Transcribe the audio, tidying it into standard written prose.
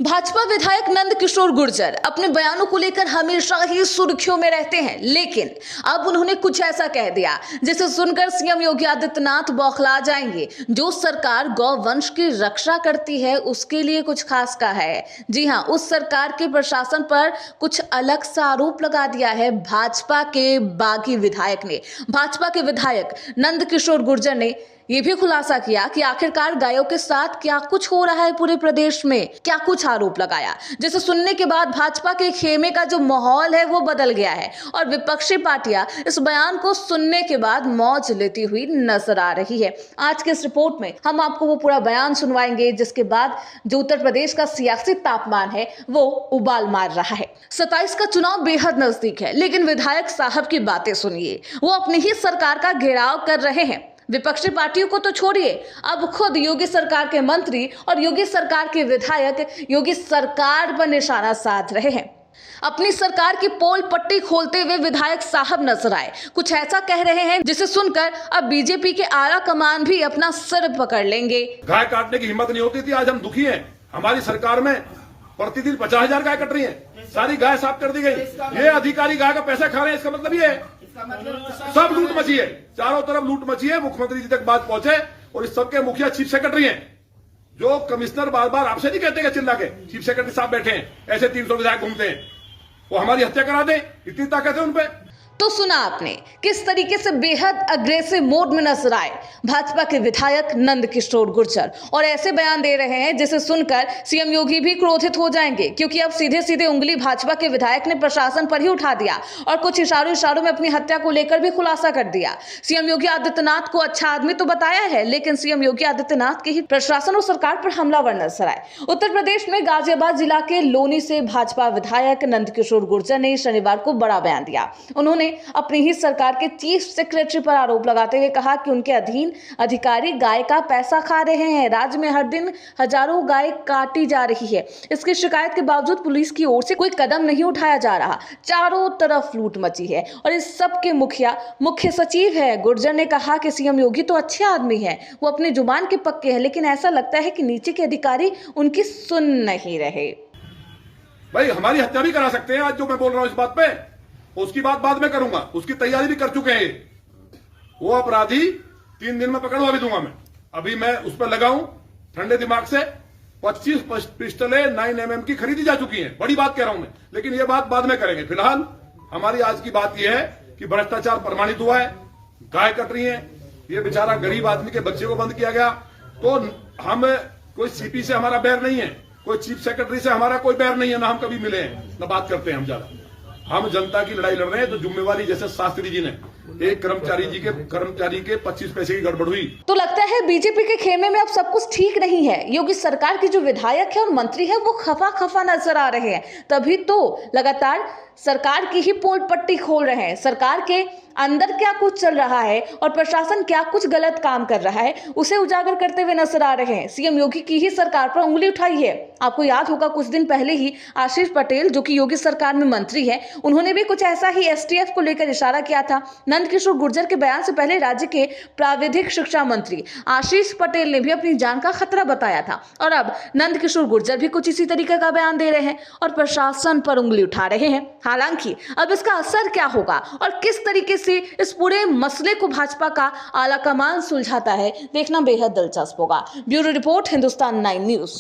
भाजपा विधायक नंद किशोर गुर्जर अपने बयानों को लेकर हमेशा ही सुर्खियों में रहते हैं, लेकिन अब उन्होंने कुछ ऐसा कह दिया जिसे सुनकर सीएम योगी आदित्यनाथ बौखला जाएंगे। जो सरकार गौ वंश की रक्षा करती है उसके लिए कुछ खास कहा है। जी हां, उस सरकार के प्रशासन पर कुछ अलग सा आरोप लगा दिया है भाजपा के बागी विधायक ने। भाजपा के विधायक नंद किशोर गुर्जर ने ये भी खुलासा किया कि आखिरकार गायों के साथ क्या कुछ हो रहा है पूरे प्रदेश में, क्या कुछ आरोप लगाया जिसे सुनने के बाद भाजपा के खेमे का जो माहौल है वो बदल गया है और विपक्षी पार्टियां इस बयान को सुनने के बाद मौज लेती हुई नजर आ रही है। आज के इस रिपोर्ट में हम आपको वो पूरा बयान सुनवाएंगे जिसके बाद जो उत्तर प्रदेश का सियासी तापमान है वो उबाल मार रहा है। 27 का चुनाव बेहद नजदीक है, लेकिन विधायक साहब की बातें सुनिए। वो अपनी ही सरकार का घेराव कर रहे हैं। विपक्षी पार्टियों को तो छोड़िए, अब खुद योगी सरकार के मंत्री और योगी सरकार के विधायक योगी सरकार पर निशाना साध रहे हैं। अपनी सरकार की पोल पट्टी खोलते हुए विधायक साहब नजर आए, कुछ ऐसा कह रहे हैं जिसे सुनकर अब बीजेपी के आला कमान भी अपना सिर पकड़ लेंगे। गाय काटने की हिम्मत नहीं होती थी, आज हम दुखी हैं। हमारी सरकार में प्रतिदिन 50,000 गाय कट रही है, सारी गाय साफ कर दी गई। ये अधिकारी गाय का पैसा खा रहे हैं, इसका मतलब ये है सब लूट मची है, चारों तरफ लूट मची है। मुख्यमंत्री जी तक बात पहुंचे और इस सबके मुखिया चीफ सेक्रेटरी हैं। जो कमिश्नर बार बार आपसे नहीं कहते चिल्ला के, चीफ सेक्रेटरी साहब बैठे हैं, ऐसे 300 विधायक घूमते हैं, वो हमारी हत्या करा दें, इतनी ताकत है उनपे। तो सुना आपने किस तरीके से बेहद अग्रेसिव मोड में नजर आए भाजपा के विधायक नंद किशोर गुर्जर और ऐसे बयान दे रहे हैं जिसे सुनकर सीएम योगी भी क्रोधित हो जाएंगे, क्योंकि अब सीधे सीधे उंगली भाजपा के विधायक ने प्रशासन पर ही उठा दिया और कुछ इशारों में अपनी हत्या को लेकर भी खुलासा कर दिया। सीएम योगी आदित्यनाथ को अच्छा आदमी तो बताया है, लेकिन सीएम योगी आदित्यनाथ के ही प्रशासन और सरकार पर हमलावर नजर आए। उत्तर प्रदेश में गाजियाबाद जिला के लोनी से भाजपा विधायक नंद किशोर गुर्जर ने शनिवार को बड़ा बयान दिया। उन्होंने अपनी ही सरकार के चीफ सेक्रेटरी पर आरोप लगाते हुए कहा कि उनके अधीन अधिकारी गाय का पैसा खा रहे हैं। राज्य में हर दिन हजारों गाय काटी जा रही है। इसकी शिकायत के बावजूद पुलिस की ओर से कोई कदम नहीं उठाया जा रहा। चारों तरफ लूट मची है और इस सब के मुखिया मुख्य सचिव है। गुर्जर ने कहा कि सीएम योगी तो अच्छे आदमी है, वो अपने जुबान के पक्के हैं, लेकिन ऐसा लगता है कि नीचे के अधिकारी उनकी सुन नहीं रहे। भाई हमारी हत्या भी करा सकते हैं। आज जो मैं बोल रहा हूं इस बात पे, उसकी बात बाद में करूंगा, उसकी तैयारी भी कर चुके हैं। वो अपराधी 3 दिन में पकड़वा भी दूंगा मैं। अभी मैं उस पर लगाऊं ठंडे दिमाग से। 25 पिस्टलें 9mm की खरीदी जा चुकी हैं। बड़ी बात कह रहा हूं मैं, लेकिन ये बात बाद में करेंगे। फिलहाल हमारी आज की बात यह है कि भ्रष्टाचार प्रमाणित हुआ है, गाय कट रही है, ये बेचारा गरीब आदमी के बच्चे को बंद किया गया। तो हम कोई सीपी से हमारा बैर नहीं है, कोई चीफ सेक्रेटरी से हमारा कोई बैर नहीं है, ना हम कभी मिले हैं, ना बात करते हैं हम ज्यादा। हम जनता की लड़ाई लड़ रहे हैं। तो जिम्मेवारी जैसे शास्त्री जी ने एक कर्मचारी के 25 पैसे की गड़बड़ हुई, तो लगता है बीजेपी के खेमे में अब सब कुछ ठीक नहीं है। योगी सरकार के जो विधायक है और मंत्री है वो खफा नजर आ रहे हैं, तभी तो लगातार सरकार की ही पोल पट्टी खोल रहे हैं। सरकार के अंदर क्या कुछ चल रहा है और प्रशासन क्या कुछ गलत काम कर रहा है उसे उजागर करते हुए नजर आ रहे हैं। सीएम योगी की ही सरकार पर उंगली उठाई है। आपको याद होगा कुछ दिन पहले ही आशीष पटेल, जो कि योगी सरकार में मंत्री है, उन्होंने भी कुछ ऐसा ही एसटीएफ को लेकर इशारा किया था। नंद किशोर गुर्जर के बयान से पहले राज्य के प्राविधिक शिक्षा मंत्री आशीष पटेल ने भी अपनी जान का खतरा बताया था और अब नंद किशोर गुर्जर भी कुछ इसी तरीके का बयान दे रहे हैं और प्रशासन पर उंगली उठा रहे हैं। हालांकि अब इसका असर क्या होगा और किस तरीके से इस पूरे मसले को भाजपा का आला कमान सुलझाता है, देखना बेहद दिलचस्प होगा। Bureau report, Hindustan 9 news.